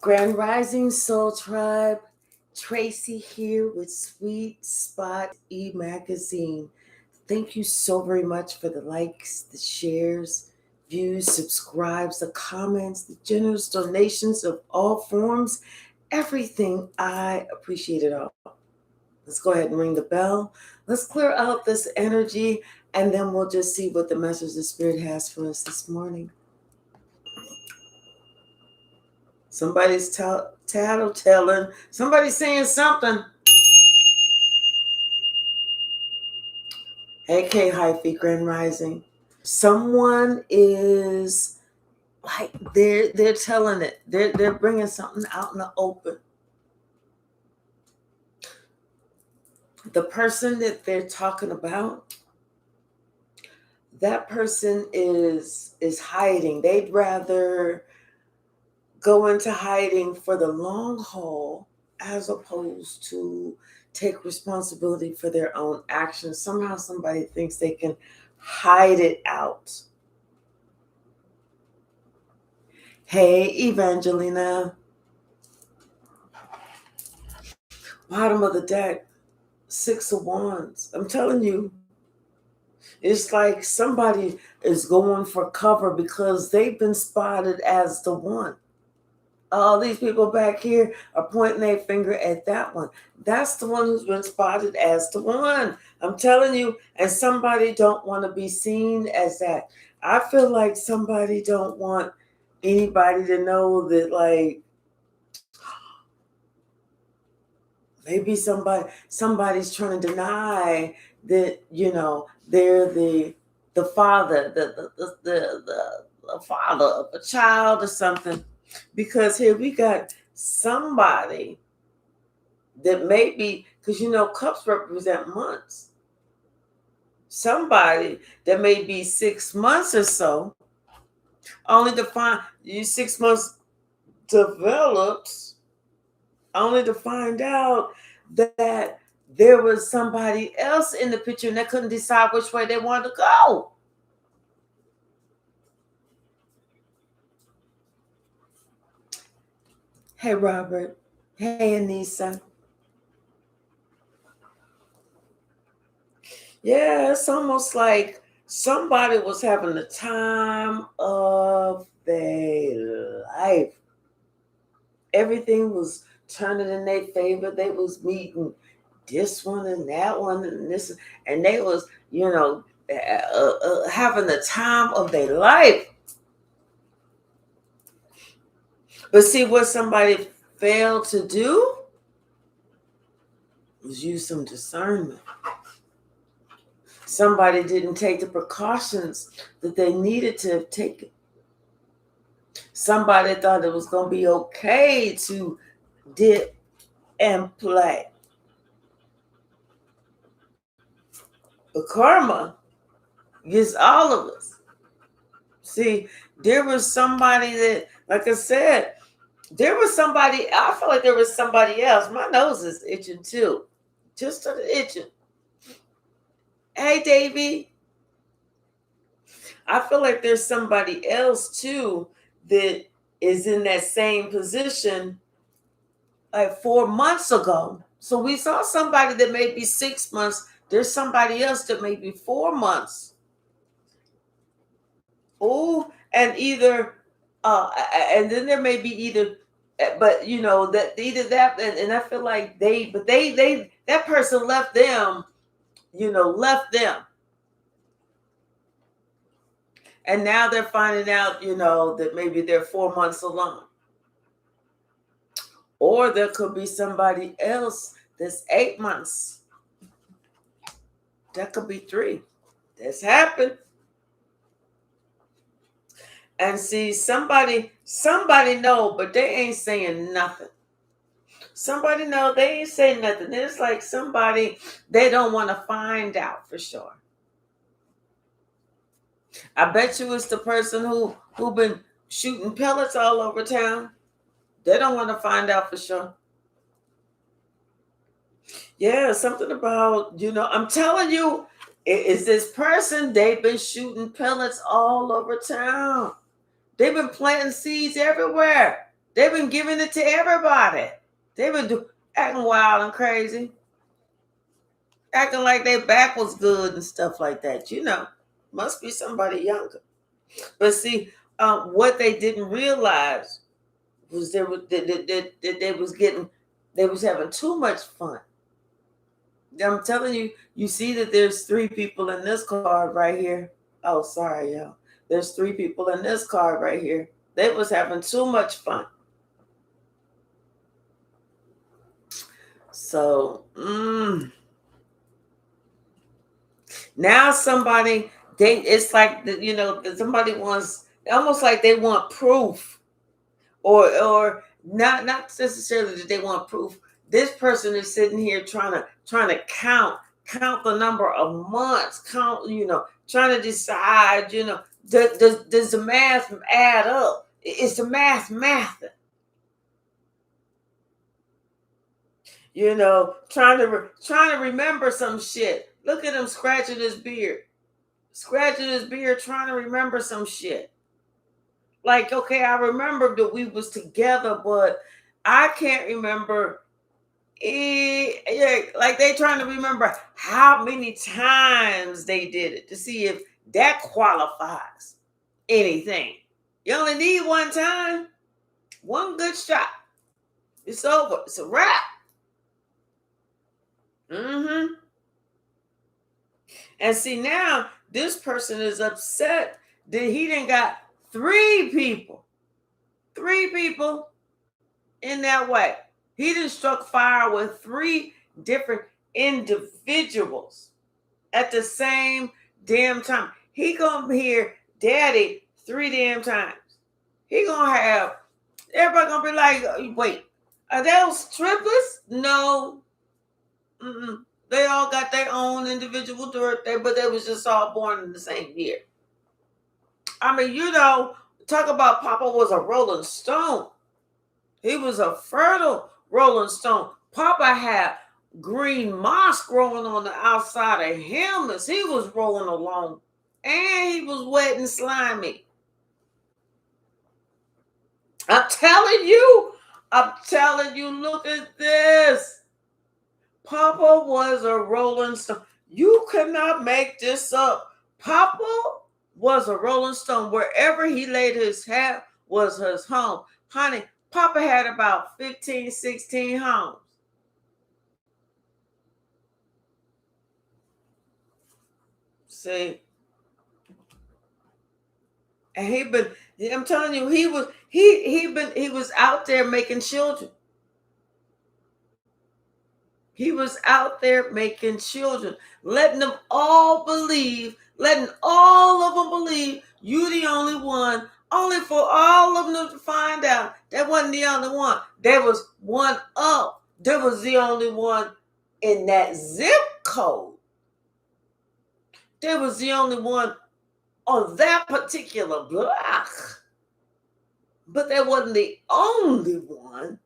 Grand Rising Soul Tribe, Tracy here with Sweet Spot e-magazine. Thank you so very much for the likes, the shares, views, subscribes, the comments, the generous donations of all forms, everything. I appreciate it all. Let's go ahead and ring the bell. Let's clear out this energy, and then we'll just see what the message the Spirit has for us this morning. Somebody's tattletelling. Somebody's saying something. AK Hypsee, Grand Rising. Someone is like they're telling it. They're bringing something out in the open. The person that they're talking about, that person is hiding. They'd rather go into hiding for the long haul as opposed to take responsibility for their own actions. Somehow somebody thinks they can hide it out. Hey, Evangelina. Bottom of the deck, 6 of Wands. I'm telling you, it's like somebody is going for cover because they've been spotted as the one. All these people back here are pointing their finger at that one. That's the one who's been spotted as the one. I'm telling you, and somebody don't want to be seen as that. I feel like somebody don't want anybody to know that, like, maybe somebody's trying to deny that, they're the father, the father of a child or something. Because here we got somebody that may be, because cups represent months. Somebody that may be 6 months or so, only to find you 6 months develops, only to find out that there was somebody else in the picture and they couldn't decide which way they wanted to go. Hey, Robert. Hey, Anissa. Yeah, it's almost like somebody was having the time of their life. Everything was turning in their favor. They was meeting this one and that one and this, and they was, having the time of their life. But see, what somebody failed to do was use some discernment. Somebody didn't take the precautions that they needed to have taken. Somebody thought it was going to be okay to dip and play. But karma gets all of us. See, there was somebody that, like I said, there was somebody, I feel like there was somebody else. My nose is itching too. Just started itching. Hey, Davey. I feel like there's somebody else too that is in that same position like 4 months ago. So we saw somebody that may be 6 months. There's somebody else that may be 4 months. Oh, and and then there may be either, but that either that, and I feel like that person left them, left them. And now they're finding out, that maybe they're 4 months alone. Or there could be somebody else that's 8 months. That could be 3. That's happened. And see, somebody know, but they ain't saying nothing. Somebody know, they ain't saying nothing. It's like somebody, they don't want to find out for sure. I bet you it's the person who been shooting pellets all over town. They don't want to find out for sure. Yeah, something about, I'm telling you, it's this person, they've been shooting pellets all over town. They've been planting seeds everywhere. They've been giving it to everybody. They've been acting wild and crazy, acting like their back was good and stuff like that. Must be somebody younger. But see, what they didn't realize was they was having too much fun. I'm telling you, you see that there's 3 people in this card right here. Oh, sorry, y'all. There's 3 people in this card right here. They was having too much fun. So, now somebody, it's like, somebody wants, almost like they want proof, or not necessarily that they want proof. This person is sitting here trying to count the number of months, trying to decide, does the math add up? Is the math? Trying to remember some shit. Look at him scratching his beard, trying to remember some shit. Like, okay, I remember that we was together, but I can't remember. Like they trying to remember how many times they did it to see if that qualifies anything. You only need one time, one good shot. It's over. It's a wrap. And see, now this person is upset that he done got 3 people in that way. He done struck fire with 3 different individuals at the same damn time. He gonna hear daddy 3 damn times. He gonna have everybody gonna be like, wait, are those triplets? No. They all got their own individual birthday, but they was just all born in the same year. I mean, talk about Papa was a rolling stone. He was a fertile rolling stone. Papa had green moss growing on the outside of him as he was rolling along. And he was wet and slimy. I'm telling you, look at this. Papa was a rolling stone. You cannot make this up. Papa was a rolling stone. Wherever he laid his hat was his home. Honey, Papa had about 15, 16 homes. See? And I'm telling you, he was out there making children. He was out there making children, letting all of them believe you the only one, only for all of them to find out that wasn't the only one. There was one up. There was the only one in that zip code. There was the only one on that particular block. But that wasn't the only one.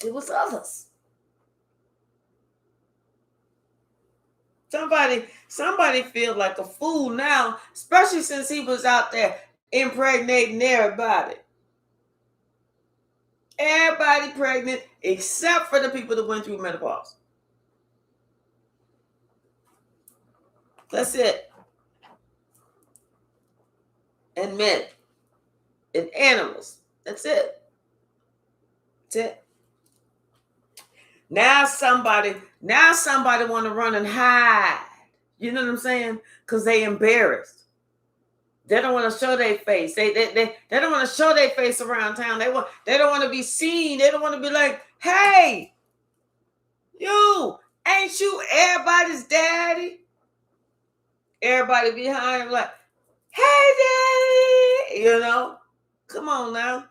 There was others. Somebody feel like a fool now, especially since he was out there impregnating everybody. Everybody pregnant except for the people that went through menopause. That's it. And men and animals. That's it. Now somebody want to run and hide. You know what I'm saying? Because they embarrassed. They don't want to show their face. They don't want to show their face around town. They don't want to be seen. They don't want to be like, hey, you, ain't you everybody's daddy? Everybody behind him like, hey, daddy. Come on now.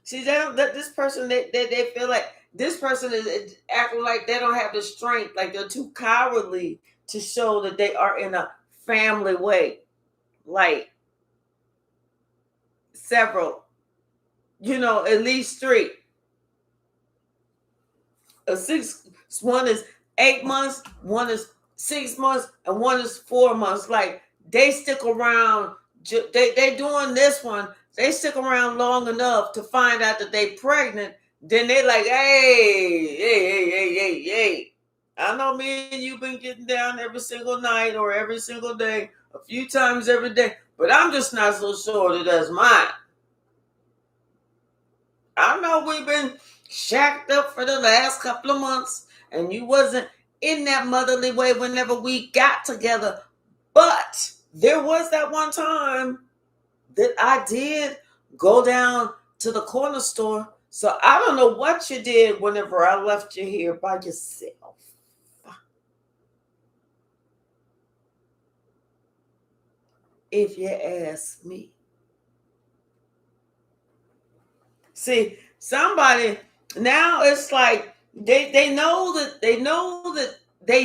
See, this person, they feel like this person is acting like they don't have the strength, like they're too cowardly to show that they are in a family way. Like several, at least 3. One is 8 months, one is 6 months, and one is 4 months. Like they stick around. They doing this one They stick around long enough to find out that they pregnant. Then they like, hey. I know me and you been getting down every single night or every single day, a few times every day, but I'm just not so sure that that's mine. I know we've been shacked up for the last couple of months, and you wasn't in that motherly way whenever we got together. But there was that one time that I did go down to the corner store. So I don't know what you did whenever I left you here by yourself. If you ask me. See, somebody now it's like they know that they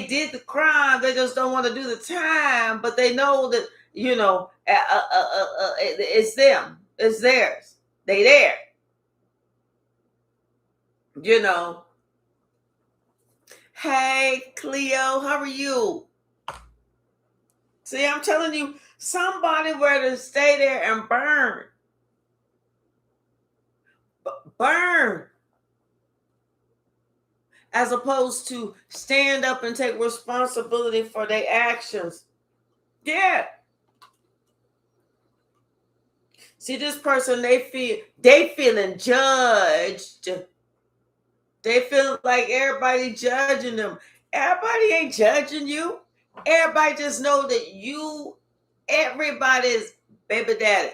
did the crime. They just don't want to do the time, but they know that it's them. It's theirs. They there. You know. Hey, Cleo, how are you? See, I'm telling you, somebody were to stay there and burn. Burn. As opposed to stand up and take responsibility for their actions. Yeah. See, this person, they feeling judged. They feel like everybody judging them. Everybody ain't judging you. Everybody just know that everybody's baby daddy.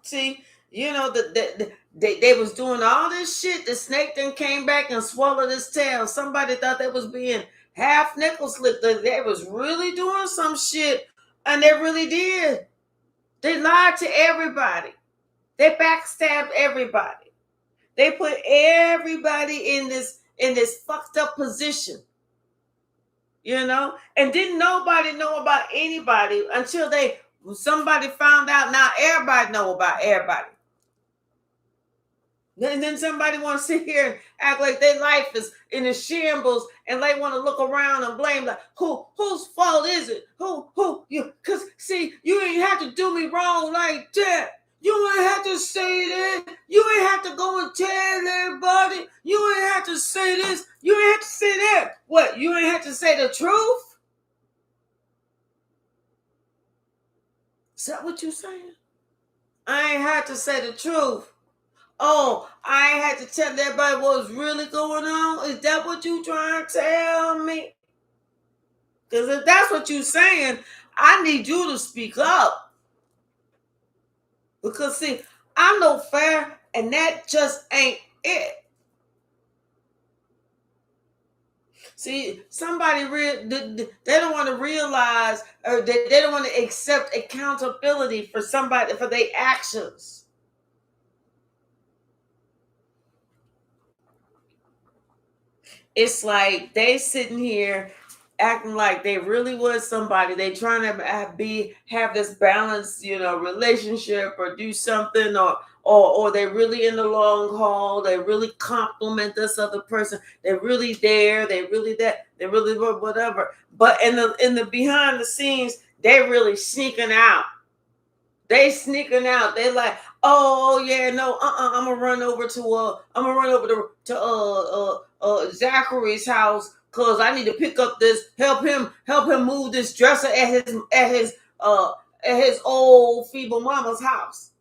See, they was doing all this shit. The snake then came back and swallowed his tail. Somebody thought they was being half nickel slipped. They was really doing some shit, and they really did. They lied to everybody. They backstabbed everybody. They put everybody in this fucked up position. And didn't nobody know about anybody until somebody found out. Now everybody know about everybody. And then somebody want to sit here and act like their life is in a shambles, and they want to look around and blame, like, whose fault is it? Who you? Because see, you ain't have to do me wrong like that. You ain't have to say that. You ain't have to go and tell everybody. You ain't have to say this. You ain't have to say that. What? You ain't have to say the truth? Is that what you saying? I ain't had to say the truth. Oh, I ain't had to tell everybody what was really going on? Is that what you trying to tell me? Because if that's what you saying, I need you to speak up. Because see, I'm no fair, and that just ain't it. See, somebody they don't want to realize, or they don't want to accept accountability for somebody for their actions. It's like they sitting here acting like they really was somebody. They trying to have this balanced, relationship, or do something, or they really in the long haul. They really compliment this other person. They're really there. They really that. They really whatever. But in the behind the scenes, they're really sneaking out. They sneaking out. They like, oh yeah, no, I'm gonna run over to Zachary's house because I need to pick up this, help him move this dresser at his old feeble mama's house.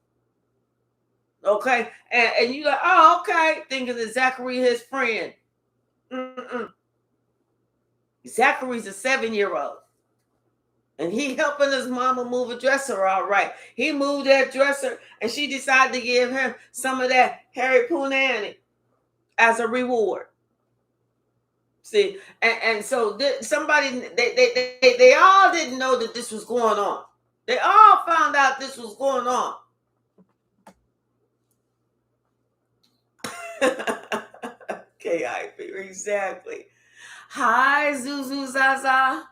Okay, and you like, oh okay, thinking that Zachary his friend. Mm-mm. Zachary's a 7-year-old. And he helping his mama move a dresser, all right. He moved that dresser, and she decided to give him some of that Harry Poonanny as a reward. See, and so somebody, they all didn't know that this was going on. They all found out this was going on. Okay, I feel exactly. Hi, Zuzu Zaza.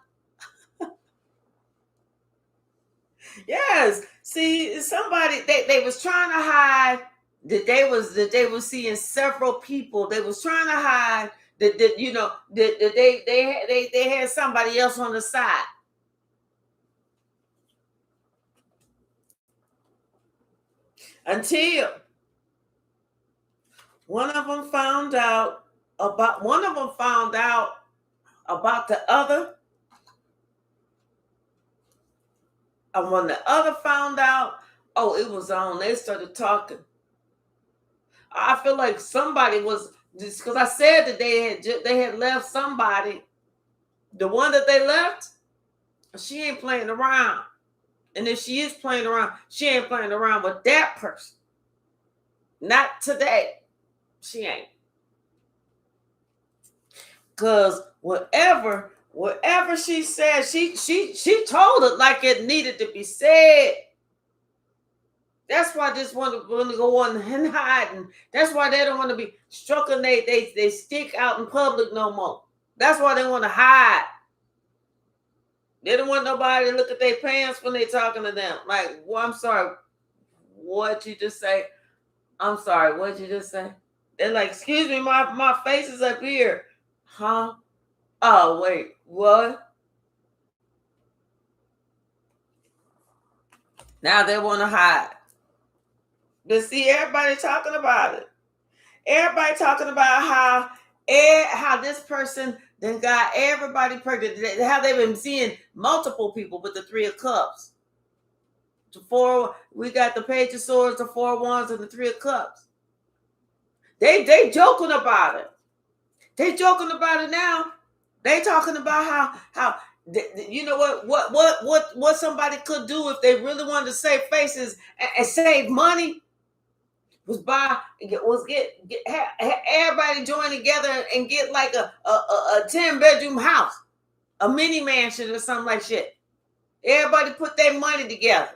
Yes. See, somebody they was trying to hide that they was seeing several people. They was trying to hide that they had somebody else on the side. until one of them found out about the other. And when the other found out, oh, it was on. They started talking. I feel like somebody was, just because I said that they had left somebody. The one that they left, she ain't playing around. And if she is playing around, she ain't playing around with that person. Not today. She ain't. Because whatever she said, she told it like it needed to be said. That's why this one to go on and hiding. That's why they don't want to be stroking they stick out in public no more. That's why they want to hide. They don't want nobody to look at their pants when they talking to them. Like, well, I'm sorry, what you just say? I'm sorry, what you just say? They're like, excuse me, my face is up here. Huh? Oh, wait, what? Now they want to hide. But see, everybody talking about it. Everybody talking about how this person then got everybody pregnant. How they've been seeing multiple people with the Three of Cups. We got the Page of Swords, the Four of Wands, and the Three of Cups. They joking about it. They joking about it now. They talking about how you know what somebody could do if they really wanted to save faces and save money was get everybody join together and get like a 10-bedroom house, a mini mansion or something like shit. Everybody put their money together.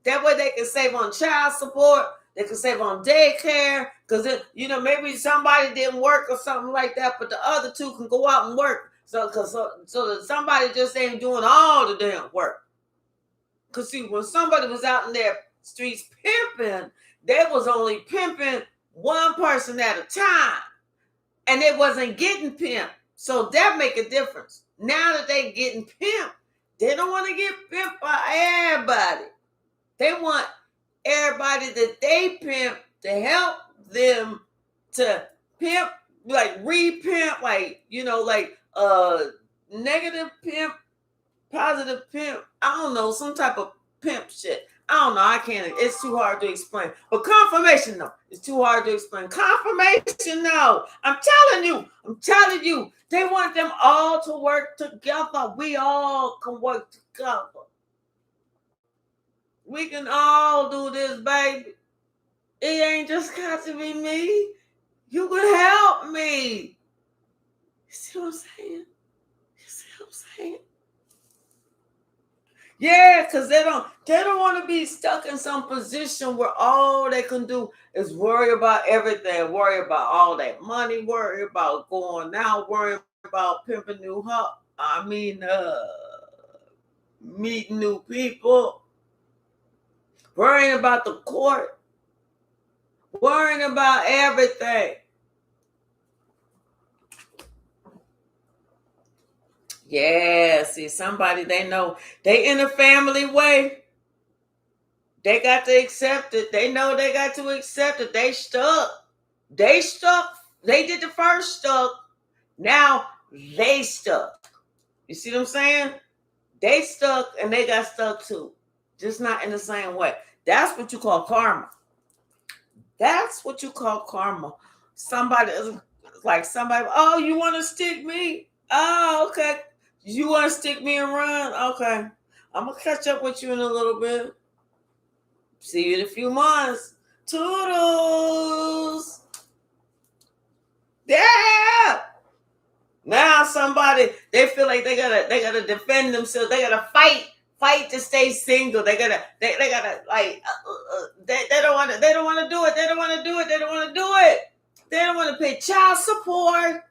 That way they can save on child support. They can save on daycare because maybe somebody didn't work or something like that, but the other two can go out and work. So that somebody just ain't doing all the damn work. Because see, when somebody was out in their streets pimping, they was only pimping one person at a time. And they wasn't getting pimped. So that make a difference. Now that they getting pimped, they don't want to get pimped by everybody. They want everybody that they pimp to help them to pimp, like re-pimp, like negative pimp, positive pimp. I don't know, some type of pimp shit. I don't know. I can't. It's too hard to explain. But confirmation, no. It's too hard to explain. Confirmation, no. I'm telling you. They want them all to work together. We all can work together. We can all do this, baby. It ain't just got to be me. You can help me. You see what I'm saying? Yeah, because they don't want to be stuck in some position where all they can do is worry about everything, worry about all that money, worry about going out, worry about pimping meeting new people, worrying about the court, worrying about everything. Yeah, see, somebody they know, they in a family way. They got to accept it. They know they got to accept it. They stuck. They did the first stuck. Now they stuck. You see what I'm saying? They stuck and they got stuck too. Just not in the same way. That's what you call karma. Somebody, oh, you want to stick me? Oh, okay. You want to stick me and run? Okay. I'm going to catch up with you in a little bit. See you in a few months. Toodles. Yeah. Now somebody, they feel like they gotta defend themselves. They gotta fight to stay single. They don't want to do it. They don't want to do it. They don't want to pay child support.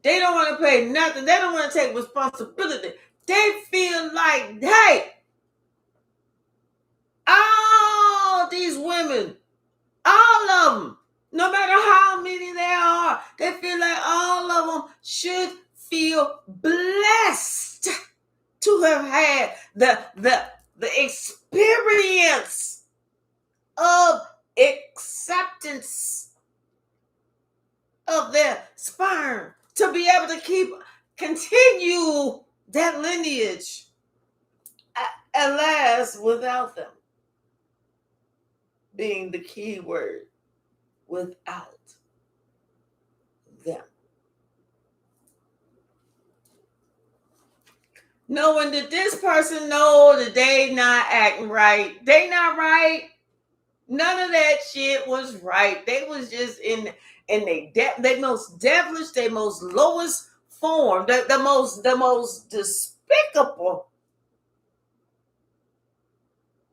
They don't want to pay nothing. They don't want to take responsibility. They feel like, hey, all these women, all of them, no matter how many there are, they feel like all of them should feel blessed to have had the experience of acceptance of their sperm to be able to continue that lineage at last without them being the key word, without them. Knowing that this person know that they not acting right. They not right. None of that shit was right. They was just in they most devilish, they most lowest form, the most despicable.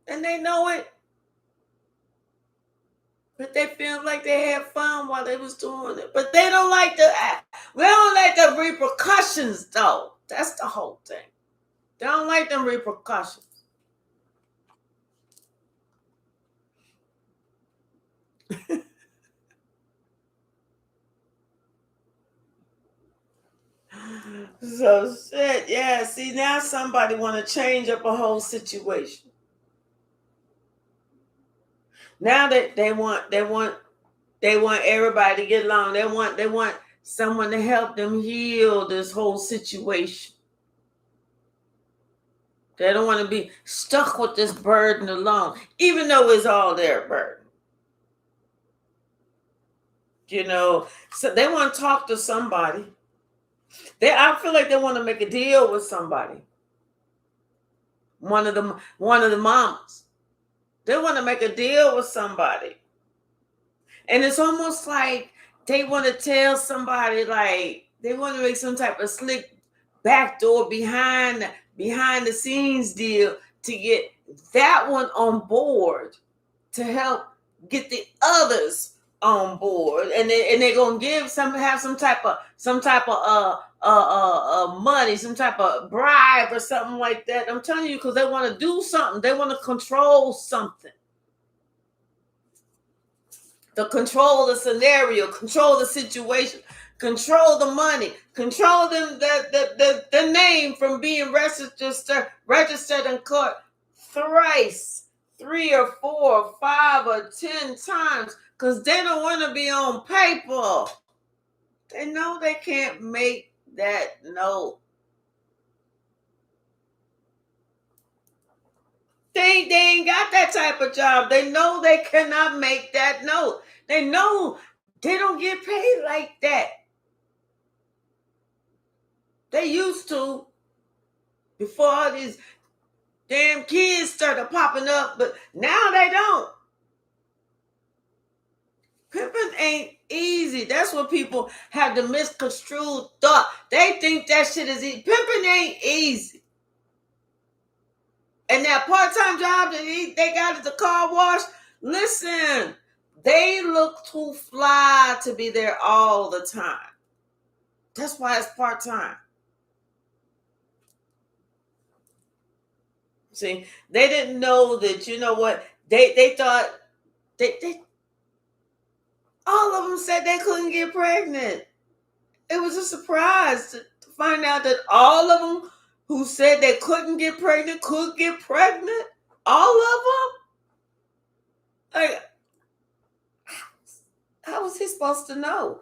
And they know it. But they feel like they had fun while they was doing it. But they don't like the repercussions though. That's the whole thing. They don't like them repercussions. So shit, yeah. See, now somebody want to change up a whole situation. Now that they want everybody to get along. They want someone to help them heal this whole situation. They don't want to be stuck with this burden alone, even though it's all their burden. So they want to talk to somebody. I feel like they want to make a deal with somebody. One of the mamas. They want to make a deal with somebody. And it's almost like they want to tell somebody, like they want to make some type of slick backdoor behind the scenes deal to get that one on board to help get the others on board, and they're gonna have some type of money, some type of bribe or something like that. I'm telling you, because they want to do something, they want to control something. To control the scenario, control the situation, control the money, control them the name from being registered in court thrice, 3 or 4 or 5 or 10 times, because they don't want to be on paper. They know they can't make that note. They ain't got that type of job. They know they cannot make that note. They know they don't get paid like that. They used to before all these damn kids started popping up, but now they don't. Pimping ain't easy. That's what people have the misconstrued thought. They think that shit is easy. Pimping ain't easy. And that part-time job that they got at the car wash, listen, they look too fly to be there all the time. That's why it's part-time. See, they didn't know that, you know what, they thought they all of them said they couldn't get pregnant. It was a surprise to find out that all of them who said they couldn't get pregnant could get pregnant. All of them? Like, how was he supposed to know?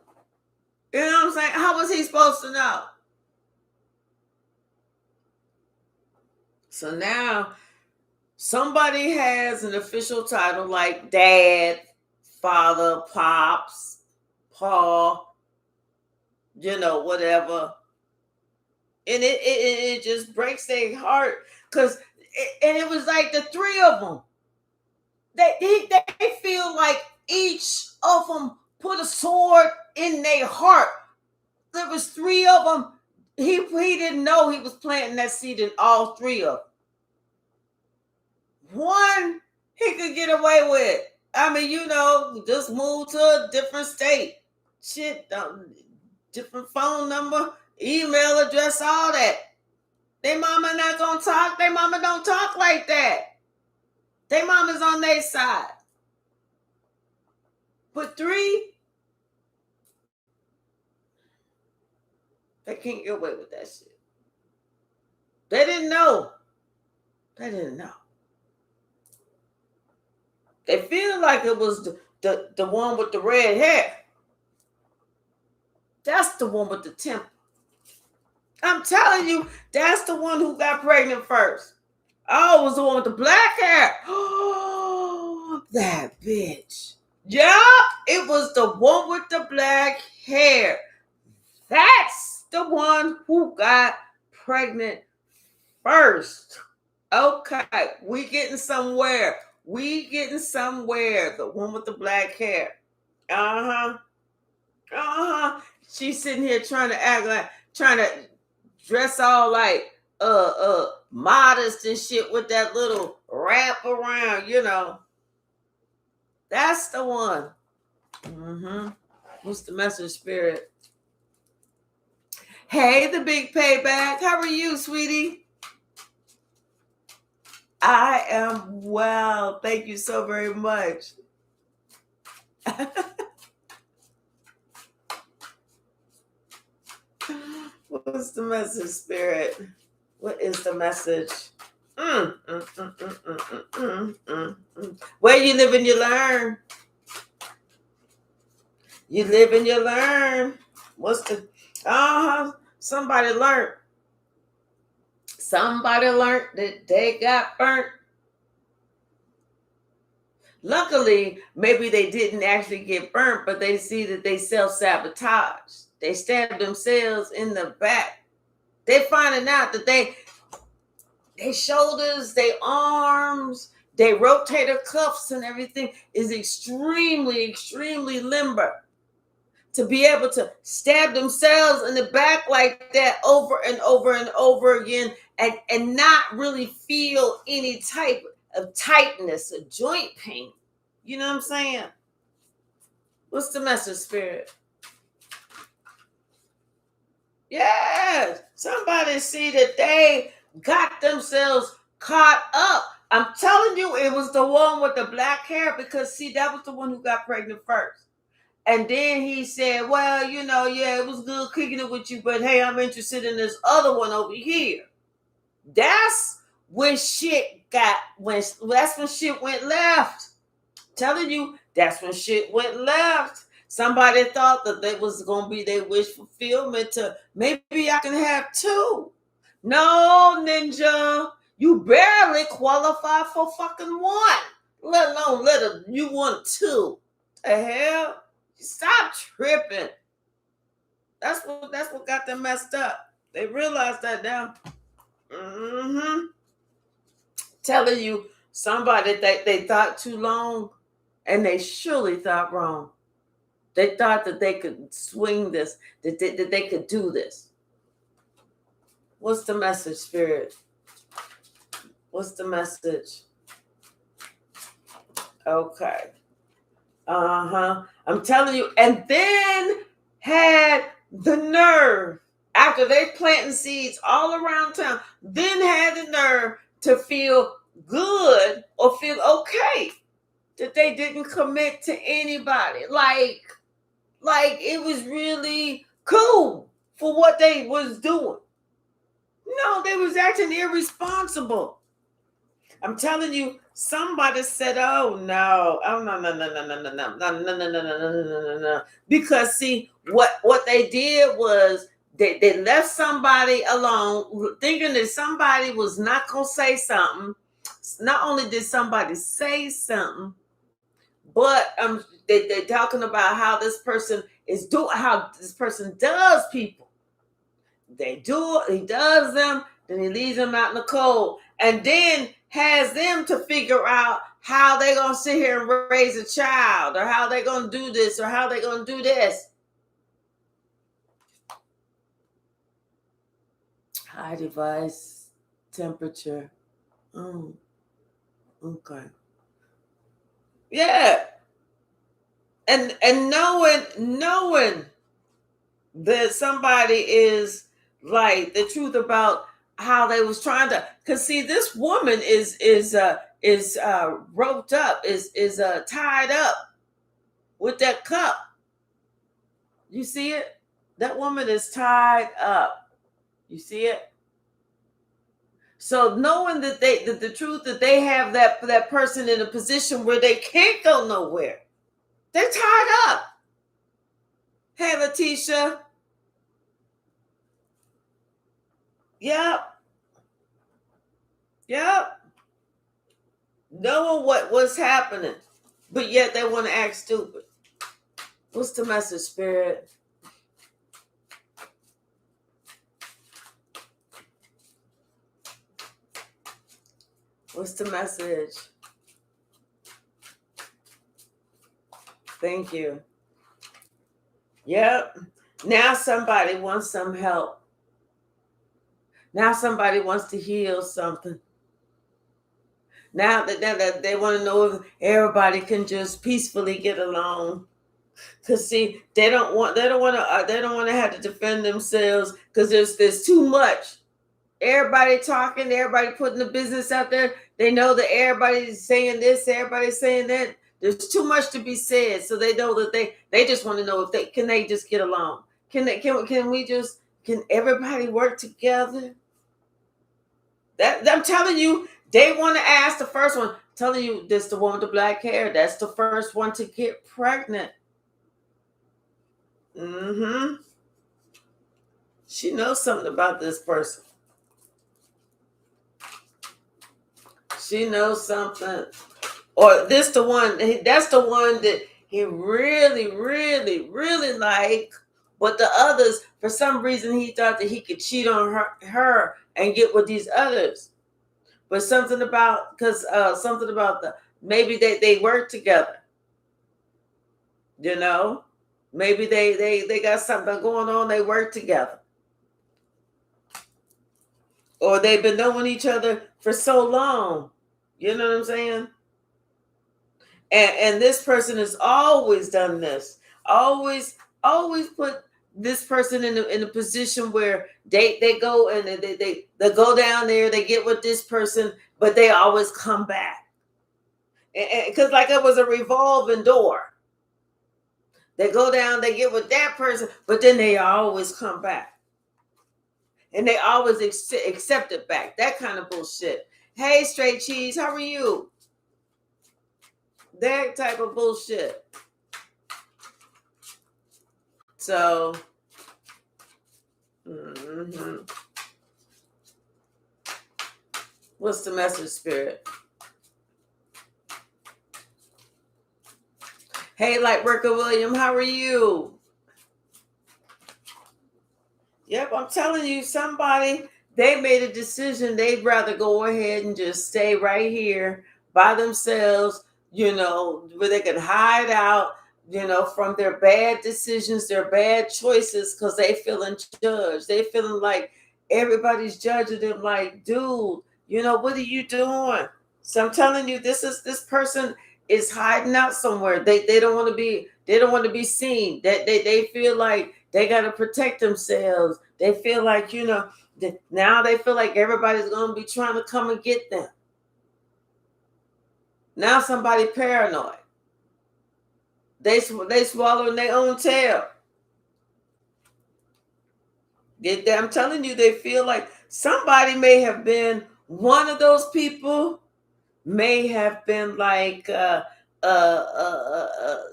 You know what I'm saying? How was he supposed to know? So now somebody has an official title like dad, father, pops, paw, whatever. And it just breaks their heart because it was like the 3 of them. They feel like each of them put a sword in their heart. There was 3 of them. He didn't know he was planting that seed in all 3 of them. One he could get away with. I mean, just move to a different state. Shit, different phone number, email address, all that. They mama not gonna talk. They mama don't talk like that. They mama's on their side. But 3, they can't get away with that shit. They didn't know. They They feel like it was the one with the red hair. That's the one with the temper. I'm telling you, that's the one who got pregnant first. Oh, it was the one with the black hair. Oh, that bitch. Yup, it was the one with the black hair. That's the one who got pregnant first. Okay, we getting somewhere. We getting somewhere. The one with the black hair. Uh-huh. Uh-huh. She's sitting here trying to act like, trying to dress all like modest and shit with that little wrap around, you know. That's the one. Mm-hmm. What's the message, spirit? Hey, the big payback. How are you, sweetie? I am well. Thank you so very much. What's the message, spirit? What is the message? Where you live and you learn. You live and you learn. What's the somebody learned. Somebody learned that they got burnt. Luckily, maybe they didn't actually get burnt, but they see that they self-sabotage. They stab themselves in the back. They're finding out that they shoulders, their arms, their rotator cuffs and everything is extremely, extremely limber. To be able to stab themselves in the back like that over and over and over again and not really feel any type of tightness or joint pain. You know what I'm saying? What's the message, spirit? Yes. Somebody see that they got themselves caught up. I'm telling you, it was the one with the black hair because, see, that was the one who got pregnant first. And then he said, well, you know, yeah, it was good kicking it with you, but hey, I'm interested in this other one over here. That's when shit that's when shit went left. Telling you, that's when shit went left. Somebody thought that that was going to be their wish fulfillment to maybe I can have two. No, ninja, you barely qualify for fucking one, let alone you want two. The hell? Stop tripping. That's what got them messed up. They realized that now. Mm-hmm. Telling you, somebody that they thought too long, and they surely thought wrong. They thought that they could swing this, that they could do this. What's the message, spirit? What's the message? Okay. I'm telling you, and then had the nerve, after they planting seeds all around town, then had the nerve to feel good or feel okay that they didn't commit to anybody. Like it was really cool for what they was doing. No, they was acting irresponsible. I'm telling you, somebody said, oh no, no. Because see, what they did was they left somebody alone, thinking that somebody was not gonna say something. Not only did somebody say something, but they're talking about how this person how this person does people. He does them, then he leaves them out in the cold, and then has them to figure out how they're going to sit here and raise a child, or how they're going to do this, or how they're going to do this. High device temperature. Oh, okay. Yeah. And knowing that somebody is like the truth about how they was trying to, because see, this woman is roped up, is tied up with that cup. You see it? That woman is tied up. You see it? So knowing that the truth that they have that person in a position where they can't go nowhere, they're tied up. Hey, Letitia. Yep. Yep. Knowing what's happening, but yet they want to act stupid. What's the message, Spirit? What's the message? Thank you. Yep. Now somebody wants some help. Now somebody wants to heal something. Now that they want to know if everybody can just peacefully get along. Cause see, they don't want to have to defend themselves because there's too much. Everybody talking, everybody putting the business out there. They know that everybody's saying this, everybody's saying that. There's too much to be said, so they know that they just want to know if they just get along. Can everybody work together? That I'm telling you, they want to ask the first one. I'm telling you, this the one with the black hair. That's the first one to get pregnant. Mm-hmm. She knows something about this person. She knows something. Or this the one, that's the one that he really, really, really liked. But the others, for some reason, he thought that he could cheat on her and get with these others. But something about the maybe they work together. You know, maybe they got something going on. They work together, or they've been knowing each other for so long. You know what I'm saying? And this person has always done this. Always put this person in a position where they go and they go down there. They get with this person, but they always come back. Because like it was a revolving door. They go down, they get with that person, but then they always come back. And they always accept it back. That kind of bullshit. Hey, straight cheese, how are you? That type of bullshit. So, what's the message, Spirit? Hey, Lightworker William, how are you? Yep, I'm telling you, they made a decision. They'd rather go ahead and just stay right here by themselves, where they can hide out, from their bad decisions, their bad choices, because they feeling judged. They feeling like everybody's judging them like, dude, what are you doing? So I'm telling you, this person is hiding out somewhere. They don't want to be seen. They feel like they got to protect themselves. They feel like, now they feel like everybody's going to be trying to come and get them. Now somebody paranoid. They swallowing their own tail. I'm telling you, they feel like somebody may have been one of those people, may have been like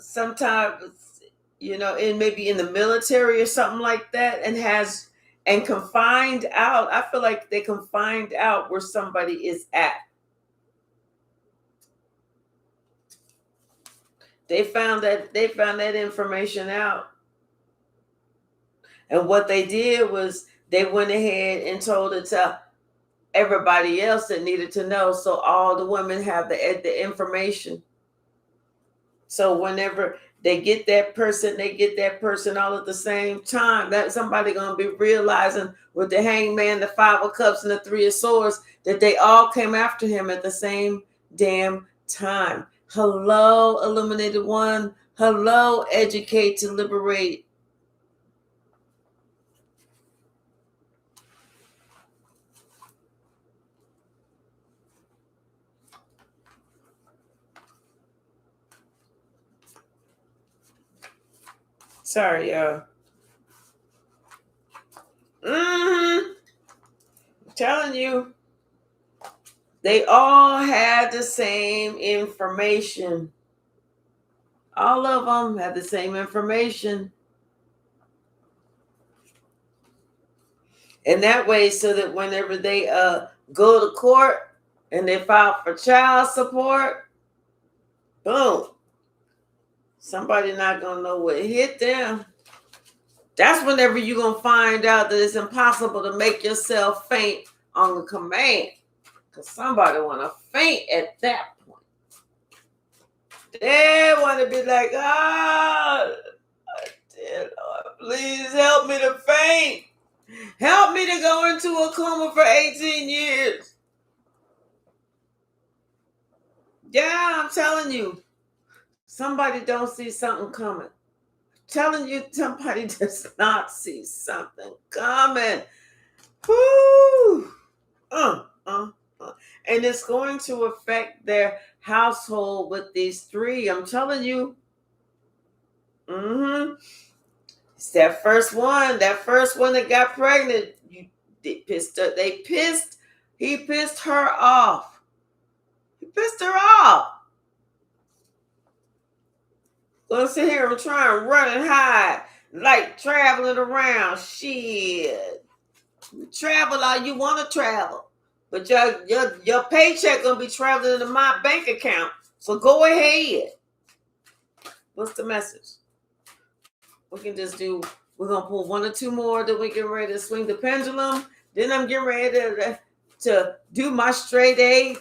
sometimes, maybe in the military or something like that, and can find out. I feel like they can find out where somebody is at. They found that information out. And what they did was they went ahead and told it to everybody else that needed to know. So all the women have the information. So whenever they get that person all at the same time. That somebody gonna be realizing with the Hangman, the Five of Cups, and the Three of Swords that they all came after him at the same damn time. Hello, Illuminated One. Hello, Educate to Liberate. Sorry, y'all. I'm telling you. They all had the same information. All of them have the same information. And that way, so that whenever they go to court and they file for child support, boom, somebody not gonna know what hit them. That's whenever you're gonna find out that it's impossible to make yourself faint on the command, because somebody wanna faint at that point. They want to be like, oh, dear Lord, please help me to faint. Help me to go into a coma for 18 years. Yeah, I'm telling you, somebody don't see something coming. I'm telling you, somebody does not see something coming. Woo! And it's going to affect their household with these three. I'm telling you. It's that first one that got pregnant. He pissed her off. He pissed her off. Gonna sit here and try and run and hide, like traveling around. Shit. Travel all you want to travel. But your paycheck gonna be traveling into my bank account. So go ahead. What's the message? We can just do, we're going to pull one or two more, then we get ready to swing the pendulum. Then I'm getting ready to do my straight A.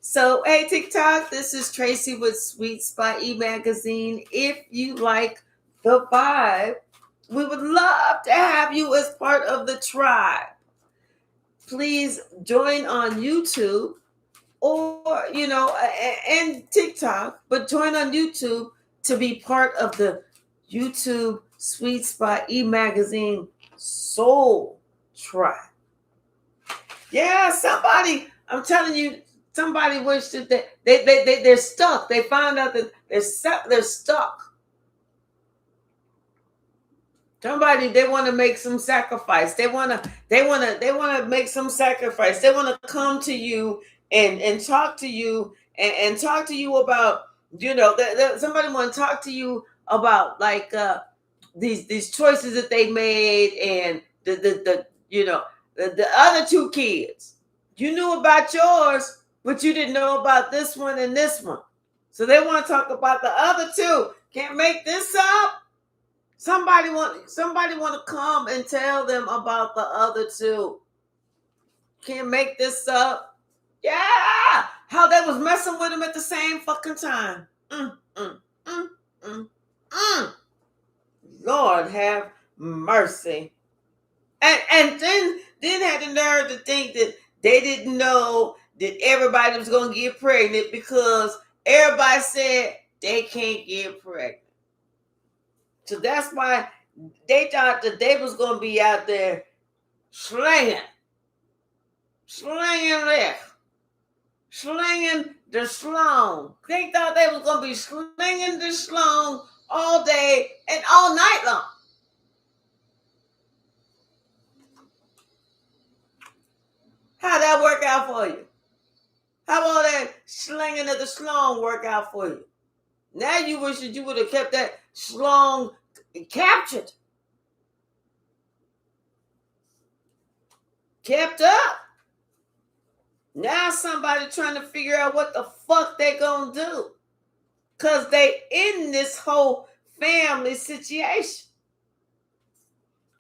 So, hey, TikTok, this is Tracy with SweetSpot e-magazine. If you like the vibe, we would love to have you as part of the tribe. Please join on YouTube or, and TikTok, but join on YouTube to be part of the YouTube SweetSpot e-magazine soul tribe. Yeah, I'm telling you, somebody wished that they're stuck. They found out that they're stuck. Somebody, they want to make some sacrifice. They want to make some sacrifice. They want to come to you and talk to you and talk to you about, somebody want to talk to you about like these choices that they made, and the other two kids. You knew about yours, but you didn't know about this one and this one. So they want to talk about the other two. Can't make this up. Somebody want to come and tell them about the other two. Can't make this up. Yeah, how they was messing with them at the same fucking time. Lord have mercy. And then had the nerve to think that they didn't know that everybody was going to get pregnant because everybody said they can't get pregnant. So that's why they thought that they was going to be out there slinging the schlong. They thought they was going to be slinging the schlong all day and all night long. How'd that work out for you? How about that slinging of the schlong work out for you? Now you wish that you would have kept that schlong captured. Kept up. Now somebody trying to figure out what the fuck they gonna do. Because they in this whole family situation.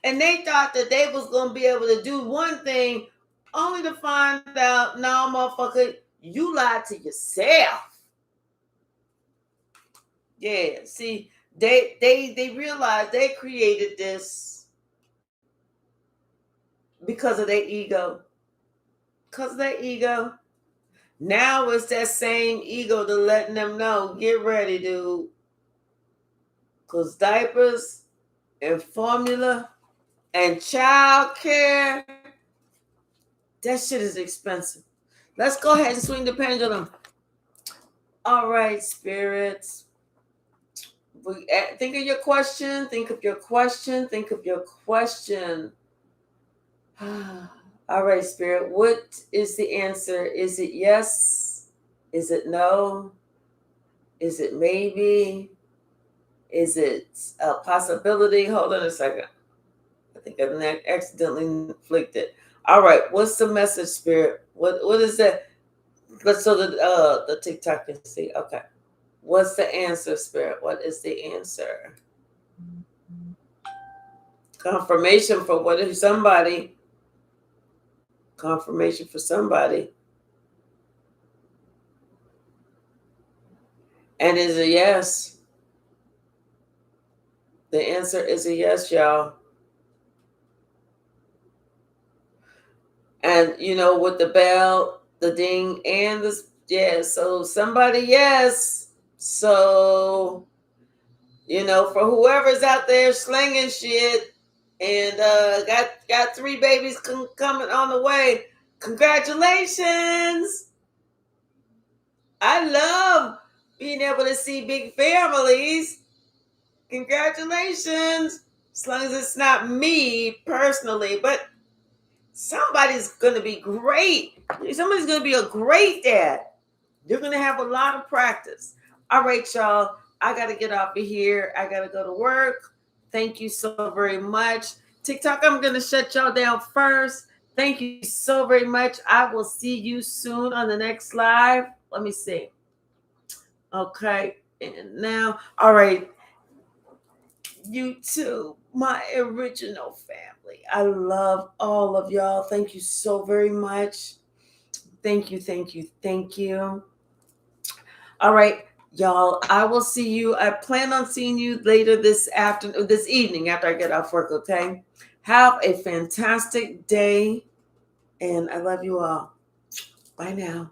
And they thought that they was going to be able to do one thing, only to find out, no, motherfucker, you lied to yourself. Yeah, see, they realized they created this because of their ego. Because of their ego. Now it's that same ego to letting them know, get ready, dude. Because diapers and formula and child care, that shit is expensive. Let's go ahead and swing the pendulum. All right, spirits. Think of your question. Think of your question. Think of your question. All right, Spirit. What is the answer? Is it yes? Is it no? Is it maybe? Is it a possibility? Hold on a second. I think I accidentally flicked it. All right. What's the message, Spirit? What is that? Let's so the TikTok can see. Okay. What's the answer, Spirit? What is the answer? Confirmation for what if somebody? Confirmation for somebody. And is a yes. The answer is a yes, y'all. And with the bell, the ding, and the yes. So somebody yes. So for whoever's out there slinging shit and got 3 babies coming on the way, congratulations. I love being able to see big families. Congratulations. As long as it's not me personally, but somebody's going to be great. Somebody's going to be a great dad. You're going to have a lot of practice. All right, y'all. I got to get off of here. I got to go to work. Thank you so very much. TikTok, I'm going to shut y'all down first. Thank you so very much. I will see you soon on the next live. Let me see. Okay. And now, all right. YouTube, my original family. I love all of y'all. Thank you so very much. Thank you, thank you, thank you. All right, y'all. I will see you. I plan on seeing you later this evening after I get off work, okay? Have a fantastic day, and I love you all. Bye now.